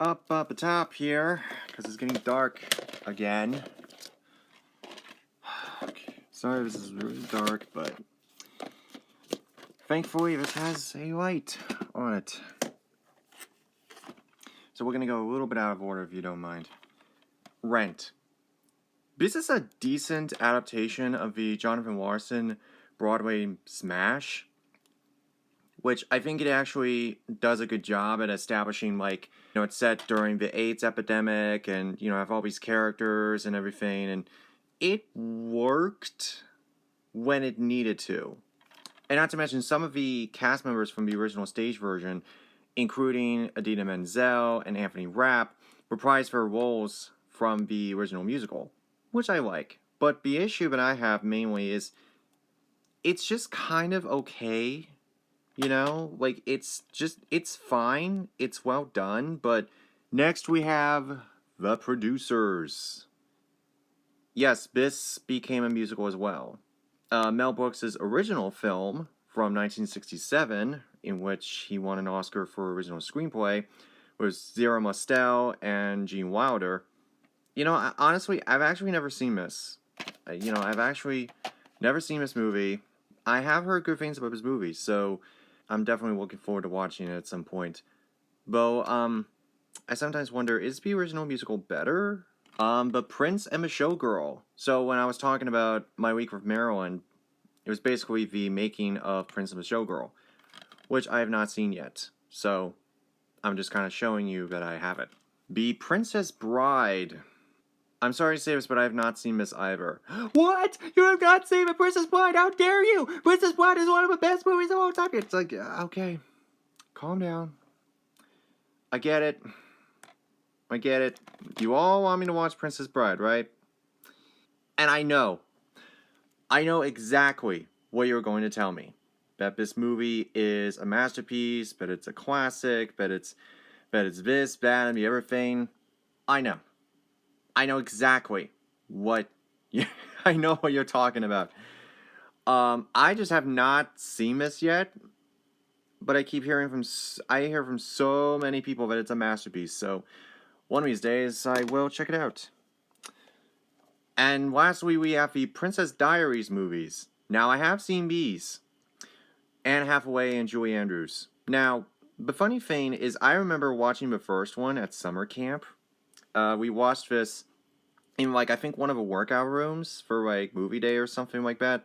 up atop here, because it's getting dark again. Okay. Sorry this is really dark, but thankfully this has a light on it. So we're going to go a little bit out of order if you don't mind. Rent. This is a decent adaptation of the Jonathan Larson Broadway smash, which I think it actually does a good job at establishing, like, it's set during the AIDS epidemic and, have all these characters and everything, and it worked when it needed to. And not to mention, some of the cast members from the original stage version, including Idina Menzel and Anthony Rapp, reprised their roles from the original musical, which I like. But the issue that I have mainly is it's just kind of okay. Like, it's fine, it's well done, but next we have the producers. Yes, this became a musical as well. Mel Brooks' original film from 1967, in which he won an Oscar for original screenplay, was Zero Mostel and Gene Wilder. Honestly, I've actually never seen this. I've actually never seen this movie. I have heard good things about this movie, so I'm definitely looking forward to watching it at some point. Though, I sometimes wonder, is the original musical better? But Prince and the Showgirl. So when I was talking about My Week with Marilyn, it was basically the making of Prince and the Showgirl, which I have not seen yet. So I'm just kind of showing you that I have it. The Princess Bride. I'm sorry to say this, but I have not seen this either. What? You have not seen The Princess Bride? How dare you? Princess Bride is one of the best movies of all time. It's like, okay, calm down. I get it. You all want me to watch Princess Bride, right? And I know exactly what you're going to tell me. That this movie is a masterpiece, that it's a classic, that it's this, that, and the other thing. I know exactly what I know what you're talking about. I just have not seen this yet, but I hear from so many people that it's a masterpiece. So one of these days I will check it out. And lastly, we have the Princess Diaries movies. Now, I have seen these. Anne Hathaway and Julie Andrews. Now, the funny thing is, I remember watching the first one at summer camp. We watched this in, I think one of the workout rooms for, movie day or something like that.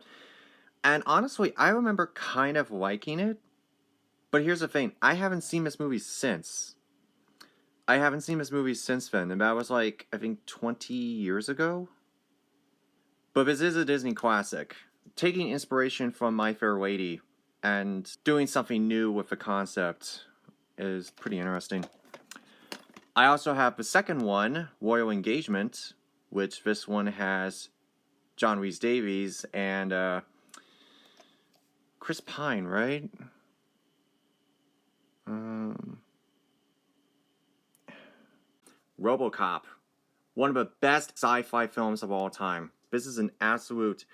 And honestly, I remember kind of liking it. But here's the thing. I haven't seen this movie since. then. And that was, I think 20 years ago. But this is a Disney classic. Taking inspiration from My Fair Lady and doing something new with the concept is pretty interesting. I also have the second one, Royal Engagement, which this one has John Rhys-Davies and Chris Pine, right? RoboCop, one of the best sci-fi films of all time. This is an absolute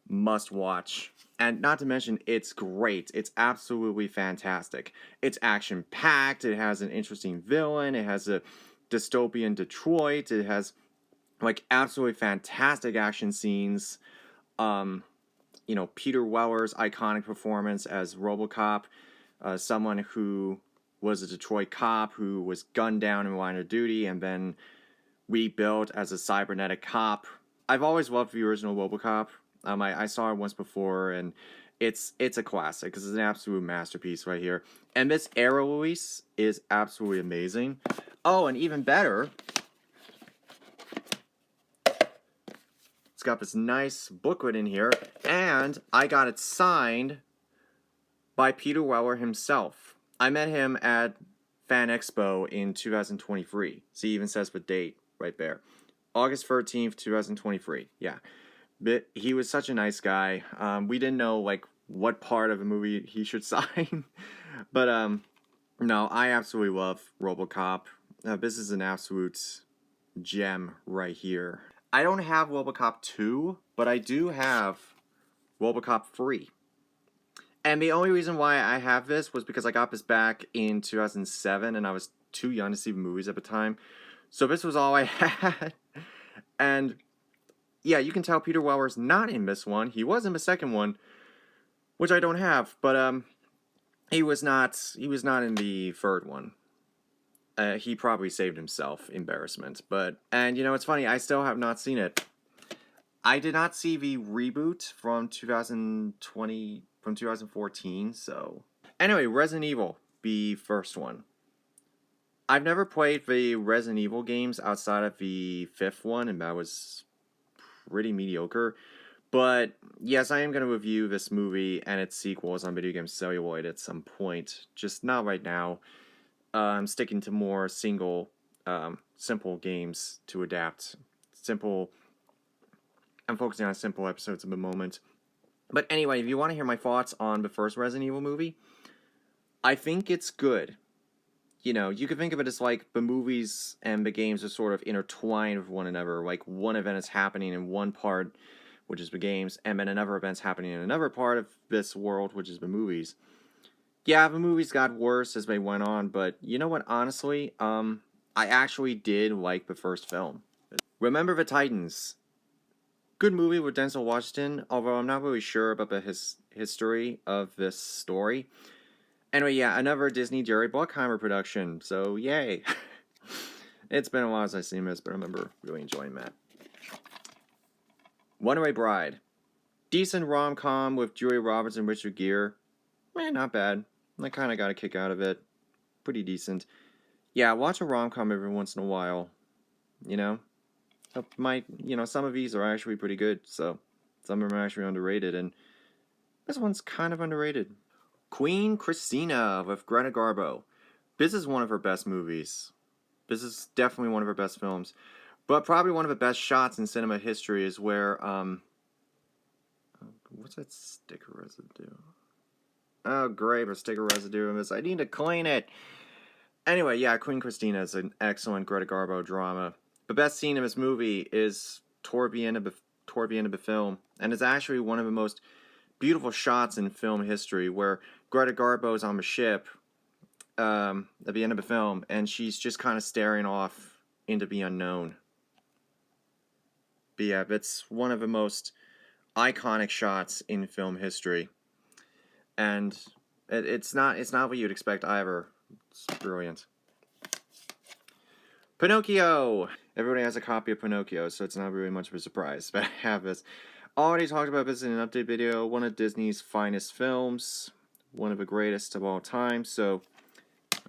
must-watch. And not to mention, it's great. It's absolutely fantastic. It's action-packed. It has an interesting villain. It has a dystopian Detroit. It has, absolutely fantastic action scenes. Peter Weller's iconic performance as RoboCop, someone who was a Detroit cop who was gunned down in line of duty and then rebuilt as a cybernetic cop. I've always loved the original RoboCop. I saw it once before, and it's a classic. It's an absolute masterpiece right here. And this era release is absolutely amazing. Oh, and even better, it's got this nice booklet in here, and I got it signed by Peter Weller himself. I met him at Fan Expo in 2023. See, even says the date right there. August 13th, 2023. Yeah. But he was such a nice guy. We didn't know, what part of the movie he should sign. But, no, I absolutely love RoboCop. This is an absolute gem right here. I don't have RoboCop 2, but I do have RoboCop 3. And the only reason why I have this was because I got this back in 2007 and I was too young to see movies at the time. So this was all I had. And yeah, you can tell Peter Weller's not in this one. He was in the second one, which I don't have, but he was not in the third one. He probably saved himself embarrassment. And you know, it's funny, I still have not seen it. I did not see the reboot from 2014, so. Anyway, Resident Evil, the first one. I've never played the Resident Evil games outside of the fifth one, and that was pretty mediocre. But yes, I am going to review this movie and its sequels on Video Game Celluloid at some point, just not right now. I'm sticking to more simple games to adapt. I'm focusing on simple episodes at the moment. But anyway, if you want to hear my thoughts on the first Resident Evil movie, I think it's good. You know, you could think of it as like the movies and the games are sort of intertwined with one another. Like one event is happening in one part, which is the games, and then another event's happening in another part of this world, which is the movies. Yeah, the movies got worse as they went on, but you know what, honestly, I actually did like the first film. Remember the Titans. Good movie with Denzel Washington, although I'm not really sure about the history of this story. Anyway, yeah, another Disney Jerry Bruckheimer production, so yay. It's been a while since I've seen this, but I remember really enjoying that. Runaway Bride. Decent rom-com with Julia Roberts and Richard Gere. Not bad. I kind of got a kick out of it. Pretty decent. Yeah, watch a rom-com every once in a while. You know? Some of these are actually pretty good, so some of them are actually underrated, and this one's kind of underrated. Queen Christina with Greta Garbo. This is one of her best movies. This is definitely one of her best films. But probably one of the best shots in cinema history is where, what's that sticker residue? Oh, great, there's sticker residue in this. I need to clean it. Anyway, yeah, Queen Christina is an excellent Greta Garbo drama. The best scene in this movie is toward the end of the film, and it's actually one of the most beautiful shots in film history, where Greta Garbo is on the ship at the end of the film, and she's just kind of staring off into the unknown. But yeah, it's one of the most iconic shots in film history, and it's not what you'd expect either. It's brilliant. Pinocchio. Everybody has a copy of Pinocchio, so it's not really much of a surprise, but I have this. Already talked about this in an update video. One of Disney's finest films, one of the greatest of all time, so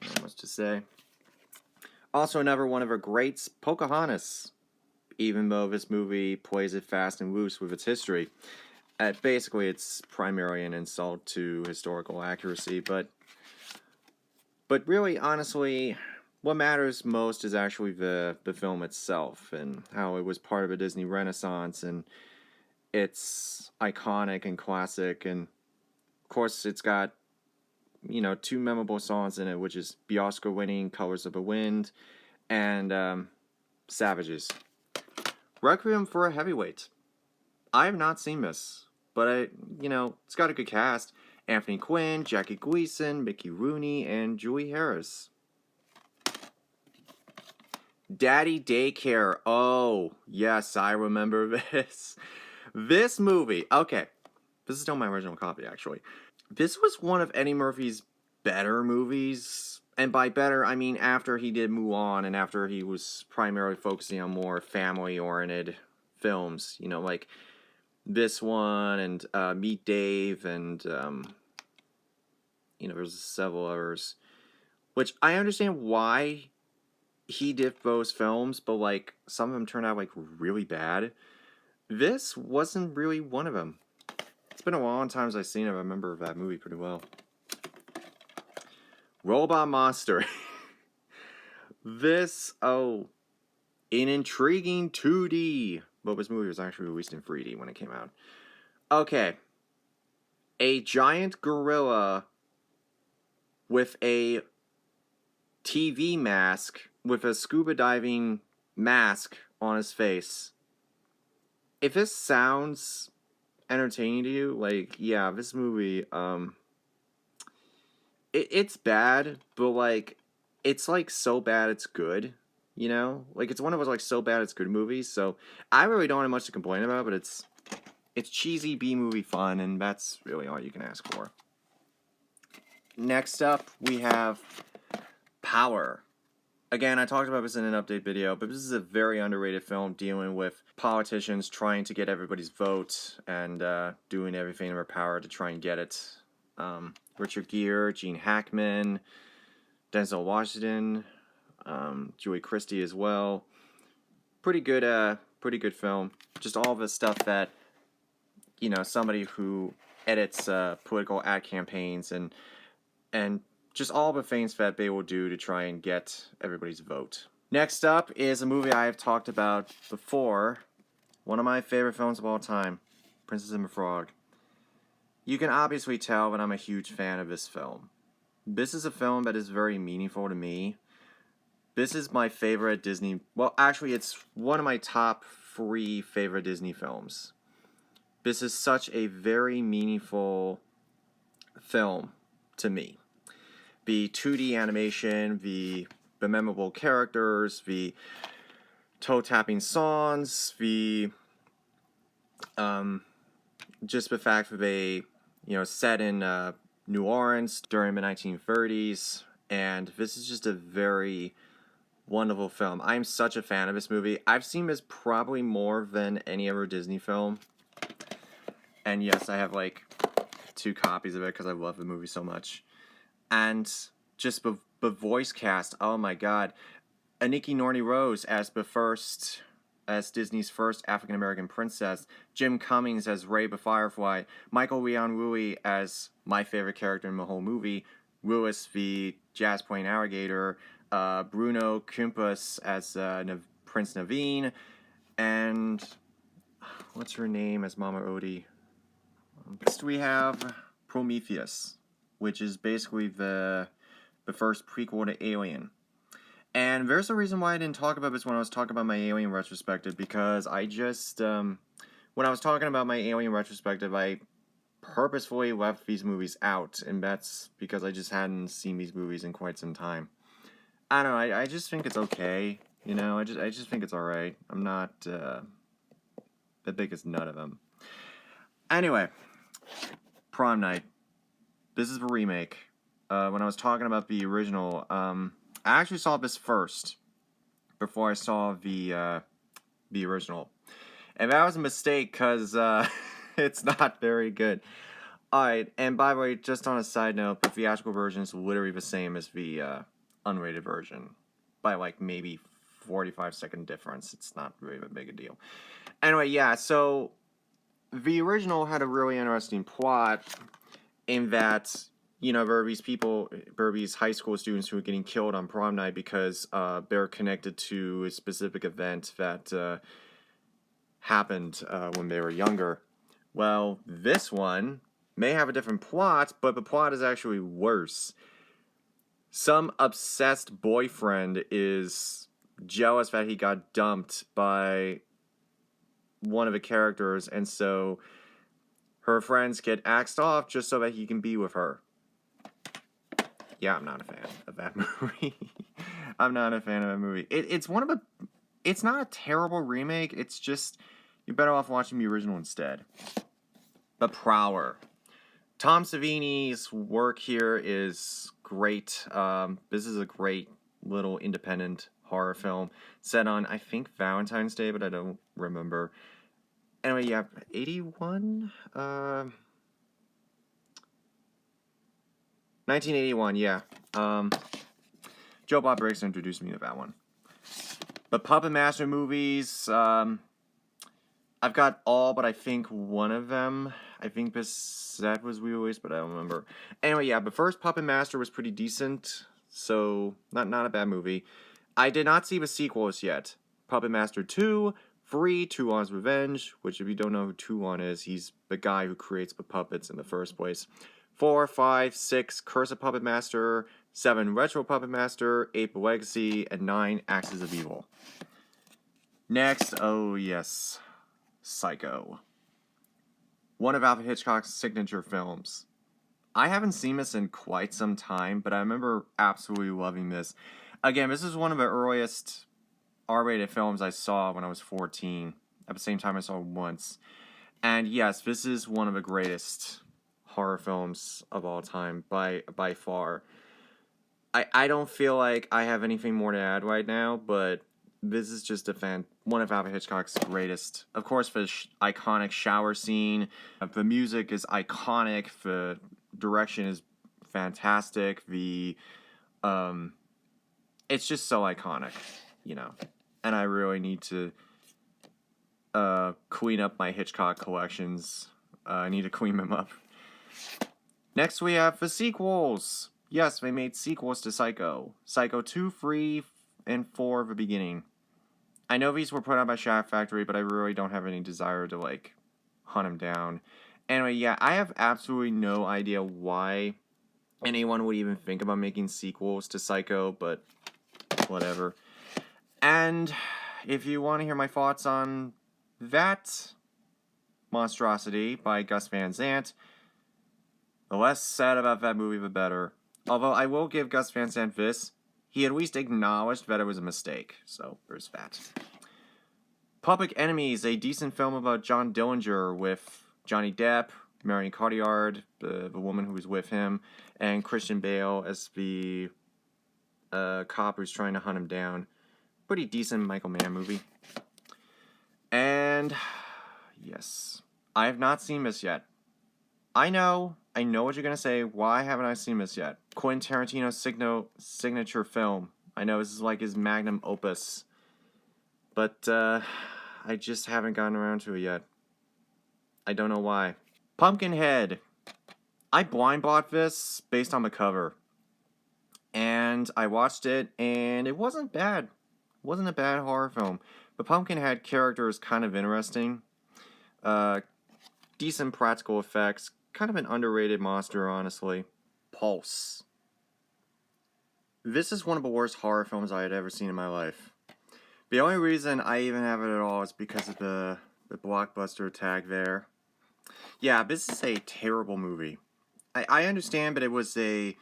not much to say. Also, another one of her greats, Pocahontas. Even though this movie plays it fast and loose with its history, basically it's primarily an insult to historical accuracy. But really, honestly, what matters most is actually the film itself and how it was part of a Disney Renaissance, and it's iconic and classic, and of course it's got, you know, two memorable songs in it, which is the Oscar-winning Colors of the Wind and Savages. Requiem for a Heavyweight. I have not seen this, but it's got a good cast. Anthony Quinn, Jackie Gleason, Mickey Rooney, and Julie Harris. Daddy Daycare. Oh, yes, I remember this. This movie. Okay, this is still my original copy, actually. This was one of Eddie Murphy's better movies. And by better, I mean after he did Mulan and after he was primarily focusing on more family-oriented films. You know, like this one and Meet Dave and, there's several others. Which I understand why he did those films, but, like, some of them turned out, like, really bad. This wasn't really one of them. It's been a long time since I've seen it. I remember that movie pretty well. Robot Monster. An intriguing 2D. But this movie was actually released in 3D when it came out. Okay. A giant gorilla with a TV mask with a scuba diving mask on his face. If this sounds entertaining to you, like, yeah, this movie, it's bad, but like it's like so bad it's good. You know, like it's one of those like so bad it's good movies. So I really don't have much to complain about, but it's cheesy B movie fun, and that's really all you can ask for. Next up, we have Power. Again, I talked about this in an update video, but this is a very underrated film dealing with politicians trying to get everybody's vote and doing everything in their power to try and get it. Richard Gere, Gene Hackman, Denzel Washington, Julie Christie as well. Pretty good film. Just all the stuff that, you know, somebody who edits political ad campaigns and just all the things that they will do to try and get everybody's vote. Next up is a movie I have talked about before. One of my favorite films of all time, Princess and the Frog. You can obviously tell that I'm a huge fan of this film. This is a film that is very meaningful to me. This is my favorite Disney... Well, actually, it's one of my top 3 favorite Disney films. This is such a very meaningful film to me. The 2D animation, the memorable characters, the toe-tapping songs, the just the fact that they, you know, set in New Orleans during the 1930s, and this is just a very wonderful film. I'm such a fan of this movie. I've seen this probably more than any other Disney film, and yes, I have like 2 copies of it because I love the movie so much. And just the voice cast, oh my god. Aniki Norney Rose as Disney's first African-American princess, Jim Cummings as Ray the Firefly, Michael Leon Rui as my favorite character in the whole movie, Louis the jazz playing alligator, Bruno Kumpas as Prince Naveen, and what's her name as Mama Odie? Next we have Prometheus, which is basically the first prequel to Alien. And there's a reason why I didn't talk about this when I was talking about my Alien retrospective, because I just, when I was talking about my Alien retrospective, I purposefully left these movies out, and that's because I just hadn't seen these movies in quite some time. I don't know, I just think it's okay, you know, I just think it's alright. I'm not, the biggest nut of them. Anyway, Prom Night. This is the remake. When I was talking about the original, I actually saw this first before I saw the original, and that was a mistake because it's not very good. Alright, and by the way, just on a side note, the theatrical version is literally the same as the unrated version by like maybe 45-second difference. It's not really that big a deal. Anyway, yeah, so the original had a really interesting plot in that, you know, there are these high school students who are getting killed on prom night because they're connected to a specific event that happened when they were younger. Well, this one may have a different plot, but the plot is actually worse. Some obsessed boyfriend is jealous that he got dumped by one of the characters, and so her friends get axed off just so that he can be with her. Yeah, I'm not a fan of that movie. I'm not a fan of that movie. It's one of the... It's not a terrible remake. It's just... You're better off watching the original instead. The Prowler. Tom Savini's work here is great. This is a great little independent horror film set on, I think, Valentine's Day, but I don't remember. Anyway, yeah, 81? 1981, yeah. Joe Bob Briggs introduced me to that one. The Puppet Master movies, I've got all but I think one of them. I think this set was re-released, but I don't remember. Anyway, yeah, the first Puppet Master was pretty decent, so not a bad movie. I did not see the sequels yet. Puppet Master 2, 3, Tu-Lon's Revenge, which if you don't know who Tu-Lon is, he's the guy who creates the puppets in the first place. 4, 5, 6, Curse of Puppet Master, 7, Retro Puppet Master, 8, The Legacy, and 9, Axis of Evil. Next, oh yes, Psycho. One of Alfred Hitchcock's signature films. I haven't seen this in quite some time, but I remember absolutely loving this. Again, this is one of the earliest R-rated films I saw when I was 14. At the same time, I saw it once. And yes, this is one of the greatest horror films of all time by far. I don't feel like I have anything more to add right now, but this is just one of Alfred Hitchcock's greatest. Of course, the iconic shower scene. The music is iconic. The direction is fantastic. It's just so iconic, you know. And I really need to clean up my Hitchcock collections. I need to clean them up. Next, we have the sequels. Yes, they made sequels to Psycho. Psycho 2, 3, and 4, the beginning. I know these were put out by Shaft Factory, but I really don't have any desire to, like, hunt them down. Anyway, yeah, I have absolutely no idea why anyone would even think about making sequels to Psycho, but whatever. And if you want to hear my thoughts on that monstrosity by Gus Van Sant, the less said about that movie, the better. Although I will give Gus Van Sant this. He at least acknowledged that it was a mistake. So, there's that. Public Enemies, a decent film about John Dillinger with Johnny Depp, Marion Cotillard, the woman who was with him, and Christian Bale as the cop who's trying to hunt him down. Pretty decent Michael Mann movie. And, yes, I have not seen this yet. I know what you're going to say. Why haven't I seen this yet? Quentin Tarantino's signature film. I know this is like his magnum opus. But, I just haven't gotten around to it yet. I don't know why. Pumpkinhead. I blind bought this based on the cover. And I watched it, and it wasn't bad. It wasn't a bad horror film. The Pumpkinhead character is kind of interesting. Decent practical effects. Kind of an underrated monster, honestly. Pulse. This is one of the worst horror films I had ever seen in my life. The only reason I even have it at all is because of the blockbuster tag there. Yeah, this is a terrible movie. I understand, but it was a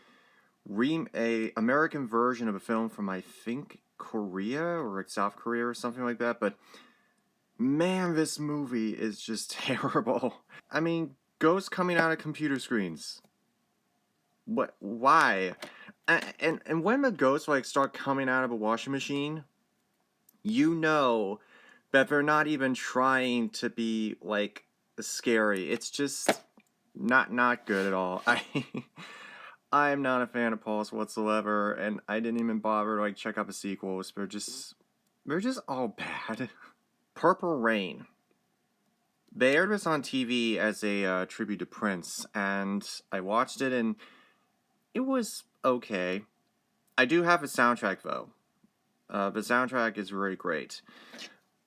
American version of a film from, I think, Korea or South Korea or something like that. But man, this movie is just terrible. I mean, ghosts coming out of computer screens. What? Why? And when the ghosts like start coming out of a washing machine, you know that they're not even trying to be like scary. It's just not good at all. I'm not a fan of Pulse whatsoever, and I didn't even bother to like check out the sequels. They're just all bad. Purple Rain. They aired this on TV as a tribute to Prince, and I watched it, and it was okay. I do have a soundtrack, though. The soundtrack is really great.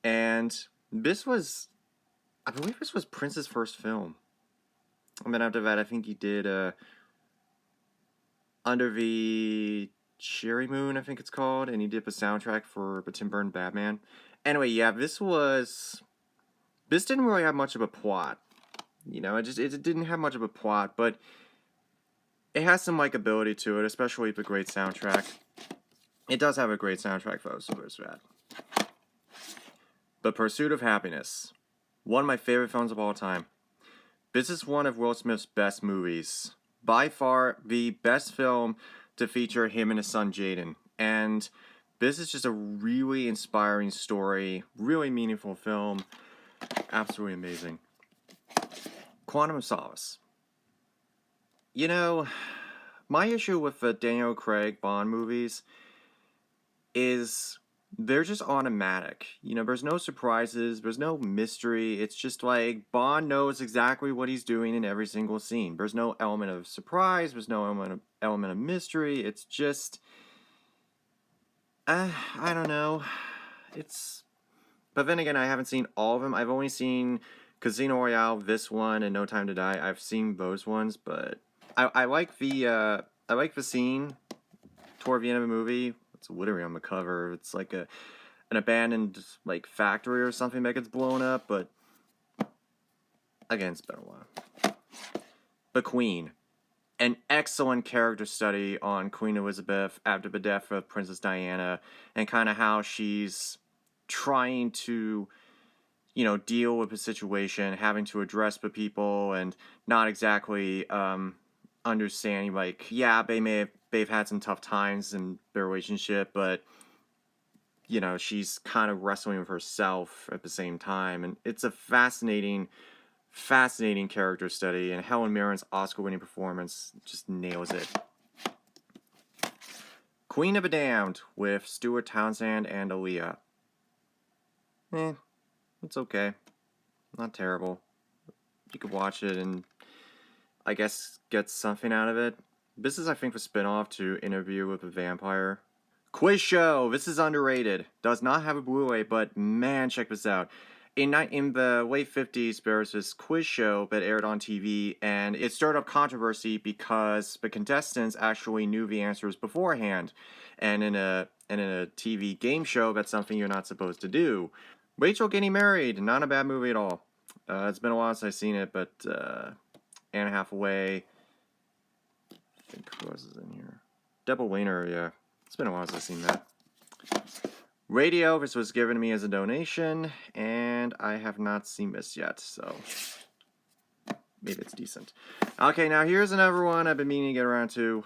And I believe this was Prince's first film. And then after that, I think he did Under the Cherry Moon, I think it's called, and he did the soundtrack for the Tim Burton Batman. Anyway, yeah, this didn't really have much of a plot. You know, it didn't have much of a plot, but it has some likability to it, especially the great soundtrack. It does have a great soundtrack, though, so there's that. The Pursuit of Happiness. One of my favorite films of all time. This is one of Will Smith's best movies. By far, the best film to feature him and his son, Jaden. And this is just a really inspiring story, really meaningful film. Absolutely amazing. Quantum of Solace. You know, my issue with the Daniel Craig Bond movies is they're just automatic. You know, there's no surprises, there's no mystery. It's just like Bond knows exactly what he's doing in every single scene. There's no element of surprise, there's no element of mystery. It's just I don't know. But then again, I haven't seen all of them. I've only seen Casino Royale, this one, and No Time to Die. I've seen those ones, but I like the scene toward the end of the movie. It's literally on the cover. It's like an abandoned like factory or something that gets blown up, but again, it's been a while. The Queen. an excellent character study on Queen Elizabeth after the death of Princess Diana, and kind of how she's trying to, deal with the situation, having to address the people, and not exactly understanding, like, yeah, they've had some tough times in their relationship, but she's kind of wrestling with herself at the same time, and it's a fascinating character study, and Helen Mirren's Oscar-winning performance just nails it. Queen of the Damned with Stuart Townsend and Aaliyah. It's okay. Not terrible. You could watch it and I guess get something out of it. This is, I think, the spin-off to Interview with a Vampire. Quiz Show! This is underrated. Does not have a Blu-ray, but man, check this out. In the late 50s, there was this quiz show that aired on TV, and it stirred up controversy because the contestants actually knew the answers beforehand. And in a TV game show, that's something you're not supposed to do. Rachel Getting Married, not a bad movie at all. It's been a while since I've seen it, but Anne Hathaway, I think who else is in here? Deborah Wiener, yeah. It's been a while since I've seen that. Radio, this was given to me as a donation, and I have not seen this yet, so maybe it's decent. Okay, now here's another one I've been meaning to get around to.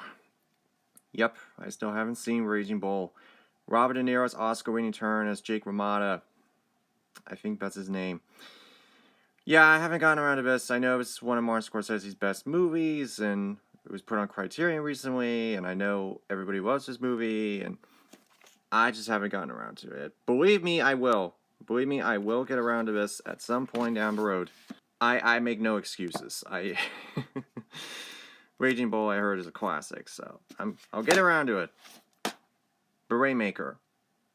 Yep, I still haven't seen Raging Bull. Robert De Niro's Oscar-winning turn as Jake LaMotta. I think that's his name. Yeah, I haven't gotten around to this. I know it's one of Martin Scorsese's best movies, and it was put on Criterion recently, and I know everybody loves this movie, and I just haven't gotten around to it. Believe me, I will. Believe me, I will get around to this at some point down the road. I make no excuses. Raging Bull, I heard, is a classic, so I'll get around to it. The Rainmaker.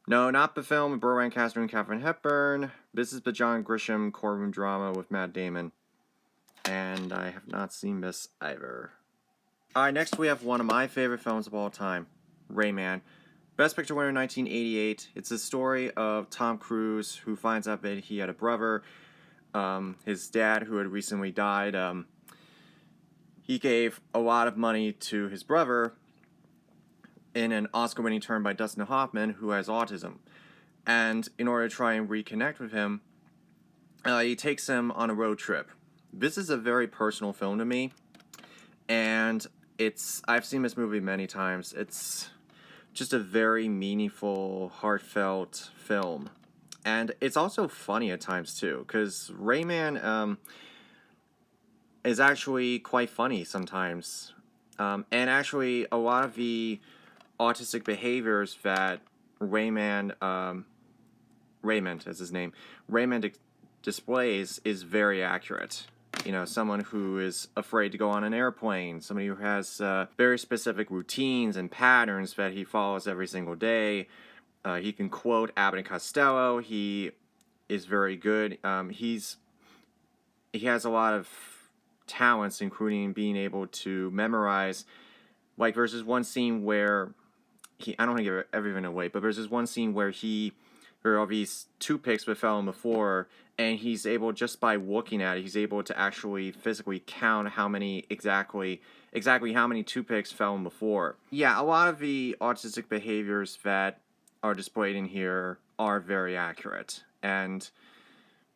No, not the film with Burt Lancaster and Katharine Hepburn. This is the John Grisham courtroom drama with Matt Damon. And I have not seen this either. Alright, next we have one of my favorite films of all time, Rayman. Best Picture winner in 1988. It's the story of Tom Cruise, who finds out that he had a brother. His dad, who had recently died, he gave a lot of money to his brother in an Oscar-winning turn by Dustin Hoffman, who has autism. And in order to try and reconnect with him, he takes him on a road trip. This is a very personal film to me, and I've seen this movie many times. It's just a very meaningful, heartfelt film. And it's also funny at times, too, because Rayman is actually quite funny sometimes. And actually, a lot of the autistic behaviors that Raymond is his name, Raymond displays is very accurate. Someone who is afraid to go on an airplane, somebody who has very specific routines and patterns that he follows every single day. He can quote Abbott and Costello. He is very good. He has a lot of talents, including being able to memorize. Like, there's this one scene where I don't want to give everything away, but there's this one scene where there are these toothpicks that fell on the floor, and he's able, just by looking at it, he's able to actually physically count exactly how many toothpicks fell on the floor. Yeah, a lot of the autistic behaviors that are displayed in here are very accurate. And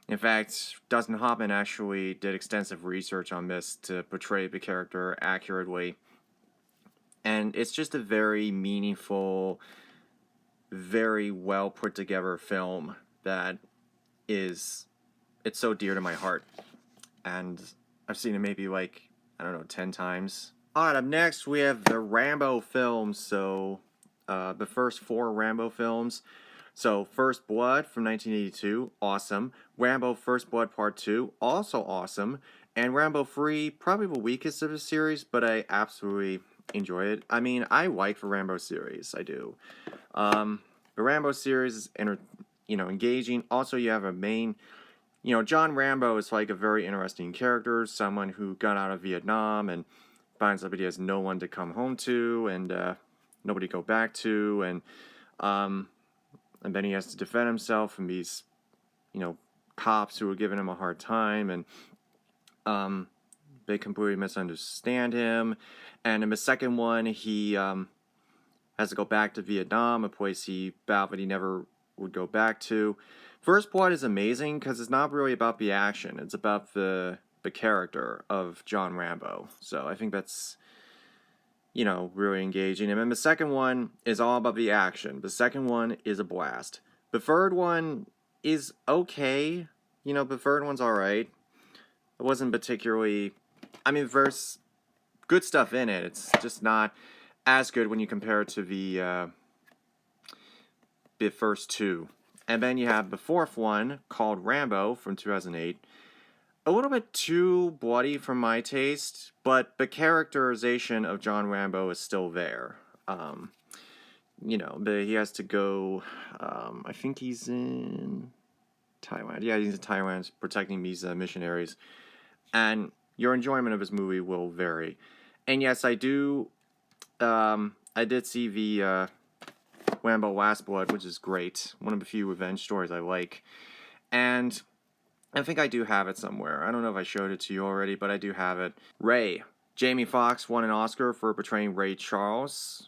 in fact, Dustin Hoffman actually did extensive research on this to portray the character accurately. And it's just a very meaningful, very well put together film that it's so dear to my heart. And I've seen it maybe 10 times. Alright, up next we have the Rambo films. So, the first 4 Rambo films. So, First Blood from 1982, awesome. Rambo First Blood Part 2, also awesome. And Rambo 3, probably the weakest of the series, but I absolutely enjoy it. I mean, I like the Rambo series, I do. The Rambo series is engaging. Also, you have a main, John Rambo is like a very interesting character, someone who got out of Vietnam and finds out that he has no one to come home to and nobody to go back to, and then he has to defend himself from these, cops who are giving him a hard time, and they completely misunderstand him. And in the second one, he has to go back to Vietnam, a place he vowed that he never would go back to. First part is amazing because it's not really about the action. It's about the character of John Rambo. So I think that's, you know, really engaging. And then the second one is all about the action. The second one is a blast. The third one is okay. You know, the third one's alright. It wasn't particularly... I mean, there's good stuff in it. It's just not as good when you compare it to the first two. And then you have the fourth one, called Rambo, from 2008. A little bit too bloody for my taste, but the characterization of John Rambo is still there. You know, he has to go, I think he's in Thailand. Yeah, he's in Thailand protecting these missionaries. And your enjoyment of this movie will vary. And yes, I did see the Rambo Last Blood, which is great. One of the few revenge stories I like. And I think I do have it somewhere. I don't know if I showed it to you already, but I do have it. Ray. Jamie Foxx won an Oscar for portraying Ray Charles.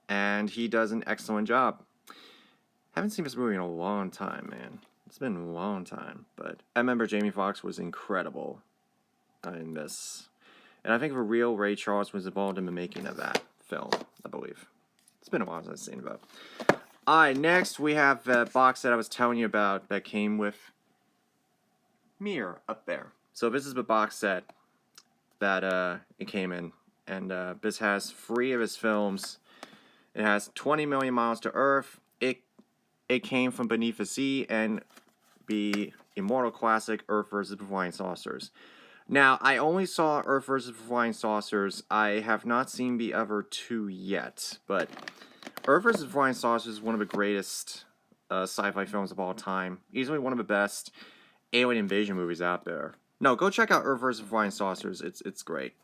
And he does an excellent job. Haven't seen this movie in a long time, man. It's been a long time. But I remember Jamie Foxx was incredible in this. And I think the real Ray Charles was involved in the making of that film, I believe. It's been a while since I've seen it, though. Alright, next we have that box that I was telling you about that came with Mirror up there. So this is the box set that it came in. And this has 3 of his films. It has 20 Million Miles to Earth. It came from Beneath the Sea and the immortal classic Earth vs. the Flying Saucers. Now, I only saw Earth vs. the Flying Saucers. I have not seen the other 2 yet. But Earth vs. the Flying Saucers is one of the greatest sci-fi films of all time. Easily one of the best alien invasion movies out there. No, go check out Earth vs. the Flying Saucers. It's great.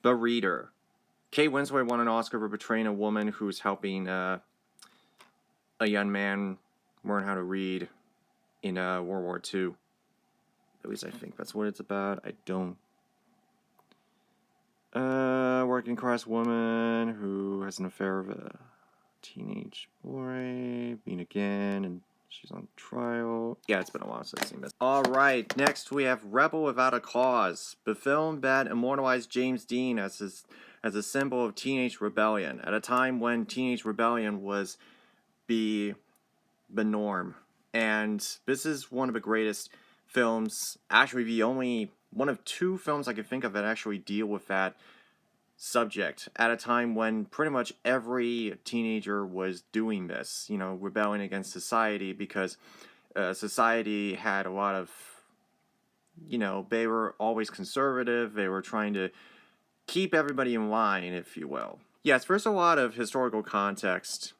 The Reader. Kate Winslet won an Oscar for portraying a woman who's helping a young man learn how to read in World War II. At least I think that's what it's about. I don't... working class woman who has an affair with a teenage boy, being again, and she's on trial. Yeah, it's been a while since I've seen this. Alright, next we have Rebel Without a Cause. The film that immortalized James Dean as a symbol of teenage rebellion. At a time when teenage rebellion was the norm. And this is one of the greatest films, actually the only one of 2 films I can think of that actually deal with that subject at a time when pretty much every teenager was doing this, you know, rebelling against society because society had a lot of, you know, they were always conservative, they were trying to keep everybody in line, if you will. Yes, there's a lot of historical context,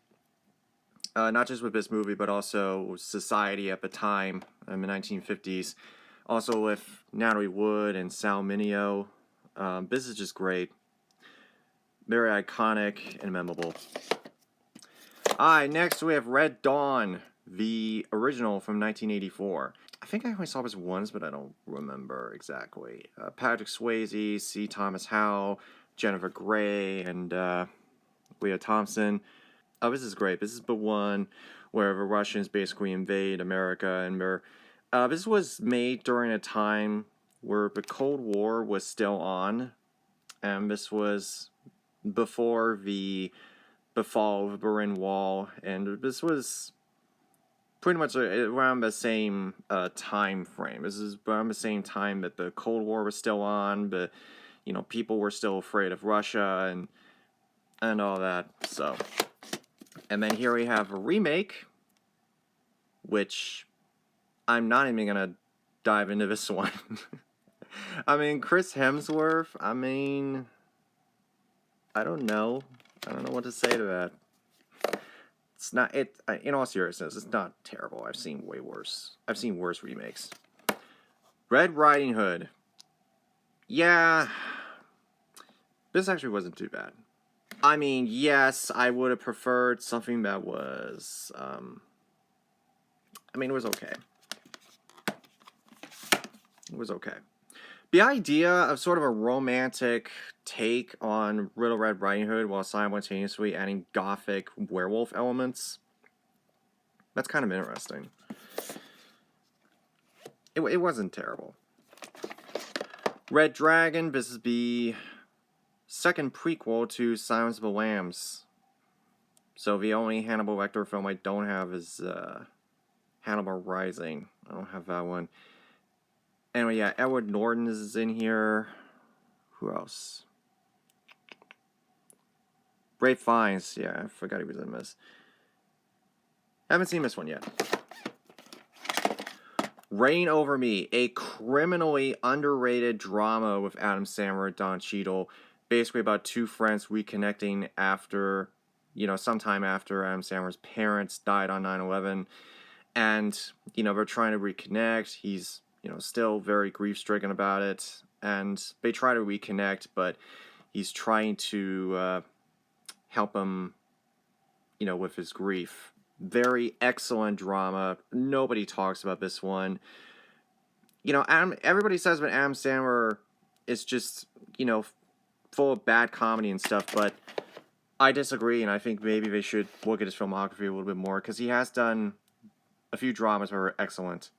not just with this movie, but also society at the time in the 1950s. Also with Natalie Wood and Sal Mineo. This is just great. Very iconic and memorable. Alright, next we have Red Dawn, the original from 1984. I think I only saw this once, but I don't remember exactly. Patrick Swayze, C. Thomas Howell, Jennifer Grey, and Leah Thompson. Oh, this is great. This is the one where the Russians basically invade America, and this was made during a time where the Cold War was still on, and this was before the fall of the Berlin Wall, and this was pretty much around the same time frame. This is around the same time that the Cold War was still on, but you know, people were still afraid of Russia and all that. So, and then here we have a remake, which I'm not even gonna dive into this one. I mean, Chris Hemsworth. I mean, I don't know what to say to that. It's not, in all seriousness, it's not terrible. I've seen way worse. I've seen worse remakes. Red Riding Hood. Yeah, this actually wasn't too bad. I mean, yes, I would have preferred something that was, I mean, it was okay. It was okay. The idea of sort of a romantic take on Little Red Riding Hood while simultaneously adding gothic werewolf elements, that's kind of interesting. It wasn't terrible. Red Dragon, this is the second prequel to Silence of the Lambs. So the only Hannibal Lecter film I don't have is Hannibal Rising. I don't have that one. Anyway, yeah, Edward Norton is in here. Who else? Ray Fiennes. Yeah, I forgot he was in this. Haven't seen this one yet. Reign Over Me, a criminally underrated drama with Adam Sandler and Don Cheadle. Basically about two friends reconnecting after, sometime after Adam Sandler's parents died on 9/11. And, they're trying to reconnect. He's, still very grief-stricken about it. And they try to reconnect, but he's trying to help him, with his grief. Very excellent drama. Nobody talks about this one. Everybody says that Adam Sandler is just, full of bad comedy and stuff, but I disagree, and I think maybe they should look at his filmography a little bit more, because he has done a few dramas that were excellent.